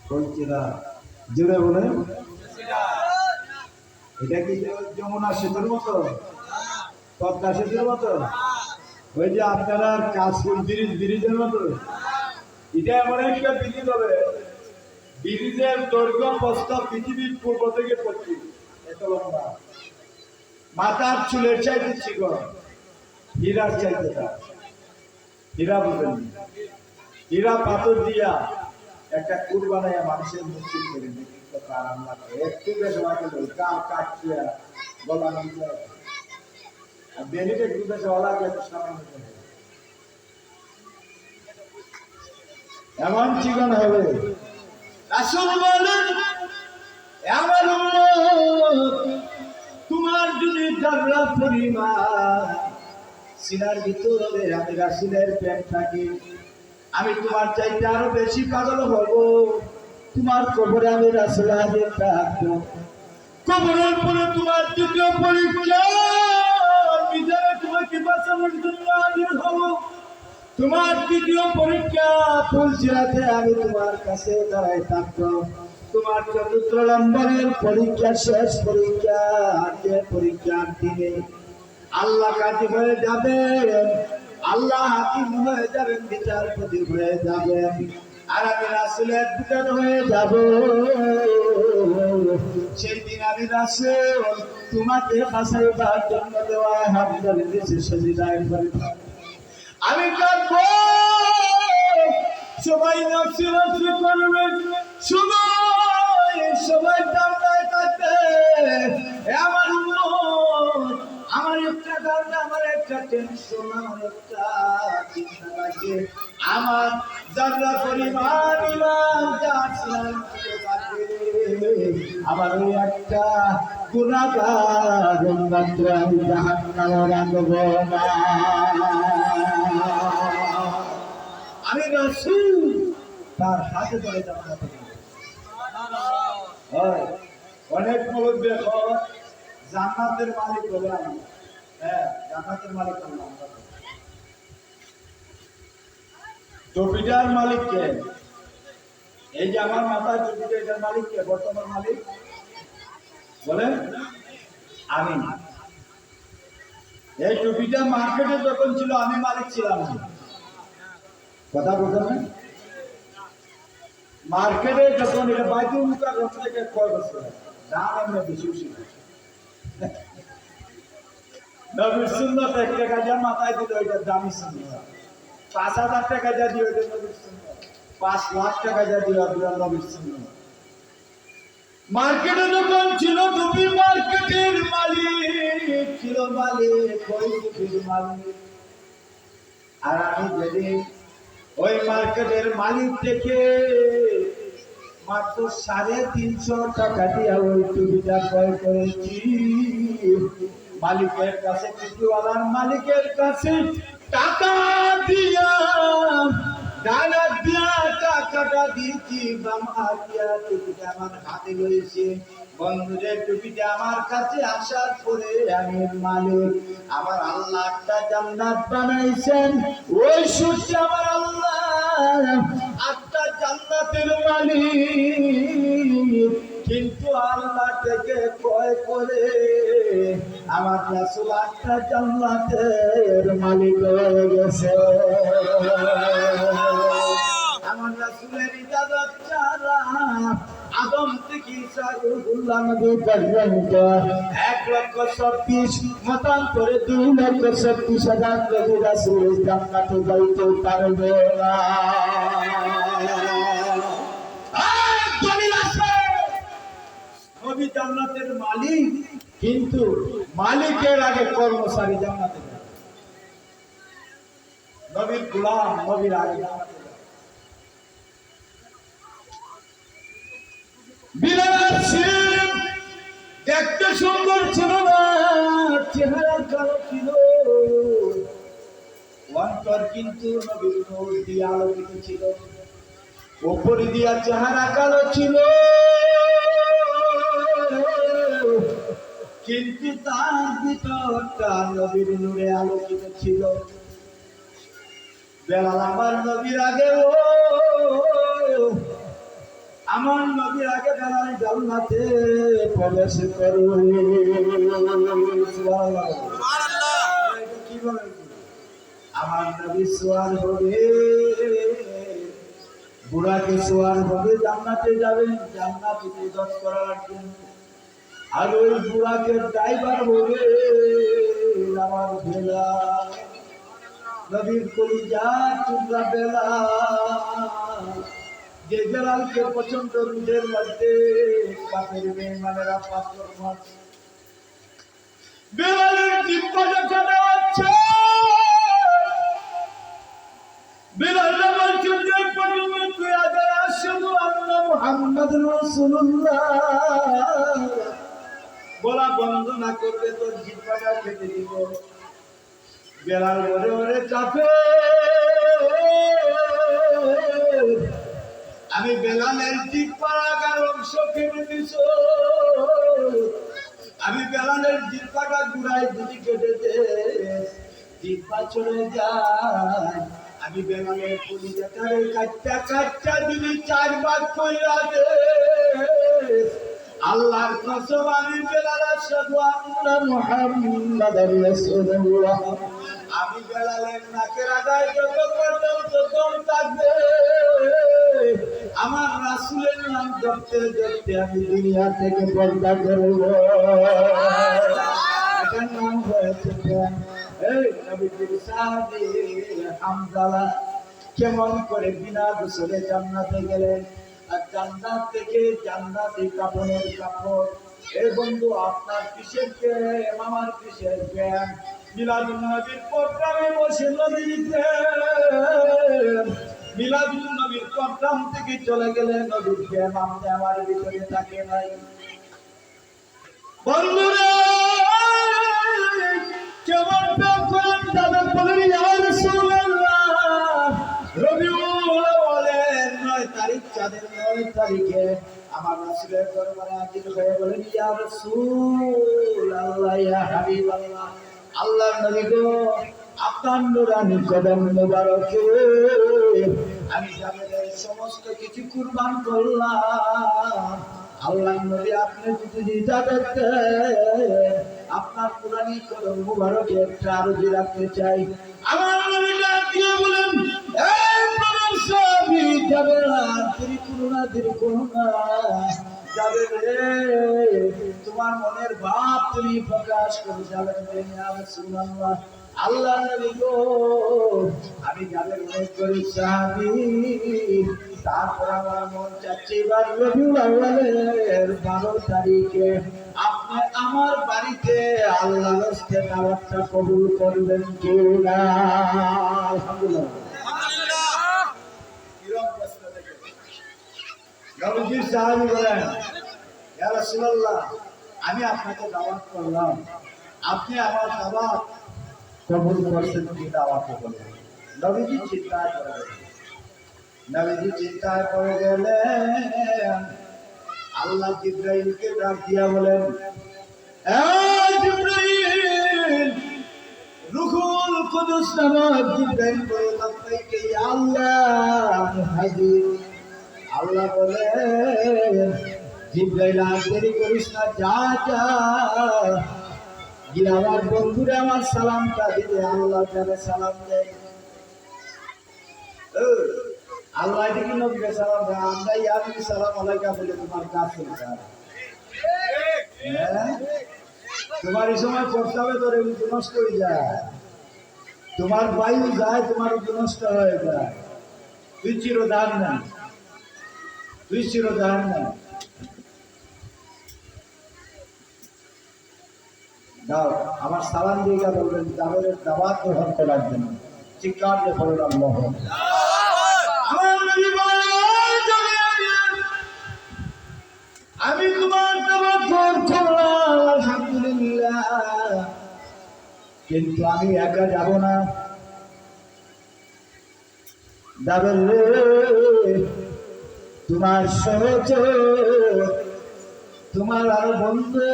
কলচিরা জুড়ে বলে এটা কি যমুনা সেতুর মতো, পদ্মা সেতুর মতো, ওই যে আপনারা কাশফুল ব্রিজের মতো? এটা এমন একটা ব্রিজ হবে, ব্রিজের দৈর্ঘ্য প্রস্থ পৃথিবীর পূর্ব থেকে পশ্চিম এত লম্বা, মাথার চুলের চাইতে চিকন, হীরার চাইতে তার। হীরা বুঝেন, হীরা পাথর দিয়া একটা কুর বানাইয়া মানুষের মুক্তি করে একটু বেশ কাটিয়া গলা বেলিতে একটু বেশ অলাগে সামান্য এমন চিকন হবে। রাসূল বলেন, আমার তোমার যদি যারা পরিমাণ সিনার ভিতরে আমি রাসূলের প্রেম থাকি, আমি তোমার চাইতে আরো বেশি পাগল হব। তোমার কবরে আমি রাসূল হাজির থাকবো। কবরের পরে তোমার দ্বিতীয় পরীক্ষা, বিজারে তোমাকে বাঁচানোর জন্য হাজির হব। তোমার তৃতীয় পরীক্ষা ফুলচিরাতে আমি তোমার কাছে দাঁড়াই থাকবো। তোমার চতুর্থ নম্বরের পরীক্ষা, শেষ পরীক্ষা, যে পরীক্ষার দিনে আল্লাহ কাজী হয়ে যাবেন, আল্লাহ হাকিম হয়ে যাবেন, বিচারপতি হয়ে যাবেন, আর আমি রাসূলের দূত হয়ে যাব। সেই দিন আমি রাসূল তোমাকে বাঁচাইবার জন্য দেওয়া হাত ধরে নিচে সেজদায় পড়ে আমি কাঁদবো। সবাই নফসি নফসি করবে, সবাই কান্নায় কাঁদবে। আমার আমার একটা কারণে, আমার একটা টেনশন, আমার একটা চিন্তা লাগে। আমার যারা পরিমাণ ইমান যাচ্ছিলাম, আমার ওই একটা গুনাহগার মাত্র আমি জাহান্নামে রাখব না। আমি রাসূল তার হাতে ধরে জান্নাতে যাব। অনেক লোক দেখো জান্নাতের মালিক বলে আমি, হ্যাঁ জান্নাতের মালিক বললাম। টুপিটার মালিক কে? এই যে আমার মাথায় টুপিটা, এটার মালিক কে? বর্তমান মালিক বলেন আমি। এই টুপিটা মার্কেটে যখন ছিল আমি মালিক ছিলাম না। কথা বলতে না, মার্কেটে যখন এটা বাইতুল মুকাররম থেকে ক্রয় করছে, দাম আমরা বেশি বেশি নবীর সুন্নাত 1 টাকা যা মাথায় দিল, এটার দামই সুন্নাত। 5,000 টাকা যা দিল, এটা নবীর সুন্নাত। 5 লাখ টাকা যা দিল, এটা নবীর সুন্নাত। মার্কেটে যখন ছিল টুপি, মার্কেটের মালিক ছিল মালিক, ওই টুপির মালিক। আর আমি যেদিন ওই মার্কেটের মালিক থেকে মাত্র 350 টাকা দিয়ে ওই টুপিটা ক্রয় করেছি, মালিকের কাছে, টুপিওয়ালার মালিকের কাছে টাকা দিয়া, ডানা দিয়া টাকাটা দিয়েছি, বামা দিয়া টুপিটা আমার হাতে রয়েছে। বন্ধুদের টুপিটা আমার কাছে আসার পরে আমি মালিক, আমার আল্লাহ একটা জান্নাত বানাইছেন। ওই সূর্য আমার আল্লাহ একটা জান্নাতের মালিক, কিন্তু আল্লাহ থেকে ক্রয় করে আমার রাসূল একটা জান্নাতের মালিক হয়ে গেছে। আমার রাসূলের ইজাজত ছাড়া আদম থেকে ঈসা রূহুল্লাহ নবী পর্যন্ত 1,26,000 মতান্তরে 2,26,000 নবী রাসূল জান্নাতে যাইতে পারবে না। নবী জান্নাতের মালিক, কিন্তু মালিকের আগে কর্মচারী জান্নাতে যাবে। নবীর গোলাম নবীর আগে জান্নাতে যাবে। বিলাল দেখতে সুন্দর ছিল না, চেহারা কালো ছিল, অন্তর কিন্তু নবীর নূর দিয়ে আলোকিত ছিল। উপর দিয়া চেহারা কালো ছিল, কিন্তু তার ভিতরটা নবীর নূরে আলোকিত ছিল। বেলাল আমার নবীর আগে আমার নবী আগে বেলাল জান্নাতে প্রবেশ করবে। সুবহানাল্লাহ। এটা কি বলে? আমার নবী সোয়ার হবে, বুড়াকে সোয়ার হবে, জান্নাতে যাবেন, জান্নাতে ইবাদত করার জন্য। আর ওই বুড়াকে ড্রাইভার হবে আমার বেলাল, নবীর কলিজা টুকরা বেলাল, যে বেলালকে পছন্দ রুদের মধ্যে কাপের বেঈমানেরা পাথর মারছে। বেলালের জিহ্বাটা কাটা হচ্ছে, বেলাল বলছে যে পর্যন্ত তুই আগে আশহাদু আন্না মুহাম্মাদুর রাসূলুল্লাহ বলা বন্ধ না করবে তোর জিহ্বাটা কেটে দিব। বেলাল বলে ওরে কাফের, আমি বেলালের জিহ্বার আগার অংশ কেটে দিছ, আমি বেলালের জিহ্বাটা গুড়াই যদি কেটে দে জিহ্বা চলে যায়, আমি বেলালের কলিজাটারে কাটটা কাটটা যদি 4 ভাগ কইরা দে, আল্লাহর কসম আমি বেলাল আশহাদু আন্না মুহাম্মাদুর রাসূলুল্লাহ, আমি বেলালের নাকের আগায় যত পর্যন্ত দম থাকবে আমার রাসূলের নাম জপতে জপতে আমি দুনিয়া থেকে পর্দা করব। এটার নাম হয়েছে এই নবীর সাহাবী হামজালা কেমন করে বিনা গোসলে জান্নাতে গেলেন, আর জান্নাত থেকে জান্নাতি কাপড়ের কাপড়। এ বন্ধু আপনার কিসের প্রেম, আমার কিসের প্রেম? মিলাদুন নবীর প্রোগ্রামে বসে নবীর প্রেম, মিলাদুন নবীর প্রোগ্রাম থেকে চলে গেলে নবীর প্রেম আপনি আমার ভিতরে থাকে নাই। বন্ধুরা কেমন প্রেম করেন তাদের বলেন ইয়া রাসূলুল্লাহ, রবিউল আউয়ালের 9 তারিখ চাঁদের 9 তারিখে আমার রাসূলের দরবারে হাজির হয়ে বলেন ইয়া রাসূলুল্লাহ ইয়া হাবিবাল্লাহ, আল্লাহর নবী গো আপনার নূরানি কদম মোবারকে আমি জামিলের সমস্ত কিছু কুরবান করলাম। আল্লাহর নবী আপনি যদি ইজাজত দেন আপনার নূরানি কদম মোবারকে একটা আরজি রাখতে চাই। আমার নবী ডাক দিয়ে বলেন এই প্রভু সাহাবী যাবে না, দেরি করো না যাবে রে, তোমার মনের ভাব তুমি প্রকাশ করে যাবেন ইয়া রাসূলুল্লাহ। আল্লাহ নবী গো আমি যাবে মনে করি সাহাবী, তারপর আমার মন চাচ্ছে এবার রবিউল আউয়ালের 12 তারিখে আপনি আমার বাড়িতে আল্লাহর রাস্তায় দাওয়াতটা কবুল করবেন কি না? আলহামদুলিল্লাহ। নবীজি সাহাবী বলেন ইয়া রাসূলুল্লাহ আমি আপনাকে দাওয়াত করলাম, আপনি আমার দাওয়াত কবুল করছেন কি? দাওয়াত বলেন। নবীজি চিন্তায় পড়ে গেলেন, নবীজি চিন্তায় পড়ে গেলেন। আল্লাহ জিবরাইলকে ডাক দিয়া বলেন এই জিবরাইল, রূহুল কুদুস নামক জিবরাইল বলে লাব্বাইক ইয়া আল্লাহ আমি হাজির। আল্লাহ বলে জিবরাইল আর দেরি করিস না, যা যা গিয়ে আমার বন্ধুরে আমার সালামটা দিলে আল্লাহ যাবে সালাম দেয়। আল্লাহ দেখি নবীকে সালাম দেয়, আমরা ইয়াবি সালাম আলাইকা বলে তোমার কাছে তোমার এই সময় করতে হবে, তোর উঁচু নষ্ট হয়ে যায়, তোমার বায়ু যায়, তোমার উঁচু নষ্ট হয়ে যায়, তুই চিরদার না, তুই চিরদার না। দাও আমার সালাম দিয়ে বলবেন জাবেরের দাওয়াত গ্রহণ করার জন্য। চিৎকার দিয়ে বলুন আল্লাহ। আমি তোমার দাওয়াত গ্রহণ করলাম আলহামদুলিল্লাহ, কিন্তু আমি একা যাব না। জাবের তোমার সহচর, তোমার আর বন্ধু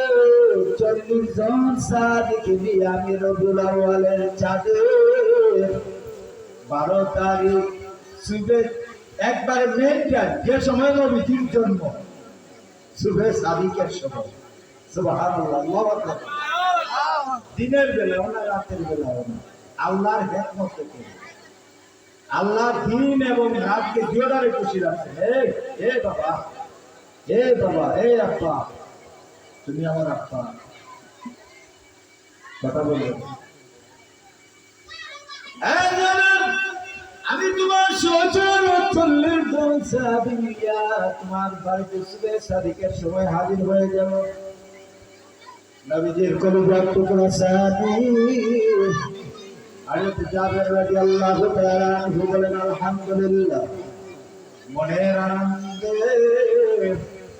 40 জন সাদিক নিয়ে আমি রবিউল আউয়ালের চাঁদে 12 তারিখ সুবে একবারে মেন টাইম, যে সময় নবীজির জন্ম, সুবহে সাদিকের সময়। সুবহানাল্লাহ, আল্লাহু আকবার। দিনের বেলাও না, রাতের বেলাও না, আল্লাহর হিকমত থেকে আল্লাহ দিন এবং রাতকে দুইটারে খুশি রাখছে। এ বাবা, এ বাবা, এ আব্বা, তুমি আমার আব্বা, কথা বলো। আমি তোমার তোমার বাড়িতে সুবে সাদিকের সময় হাজির হয়ে যাব। নবীজির কলিজার টুকরা সাহাবী হযরত জাবের রাদিয়াল্লাহু তাআলা আনহু বলেন, আলহামদুলিল্লাহ, মনের আনন্দে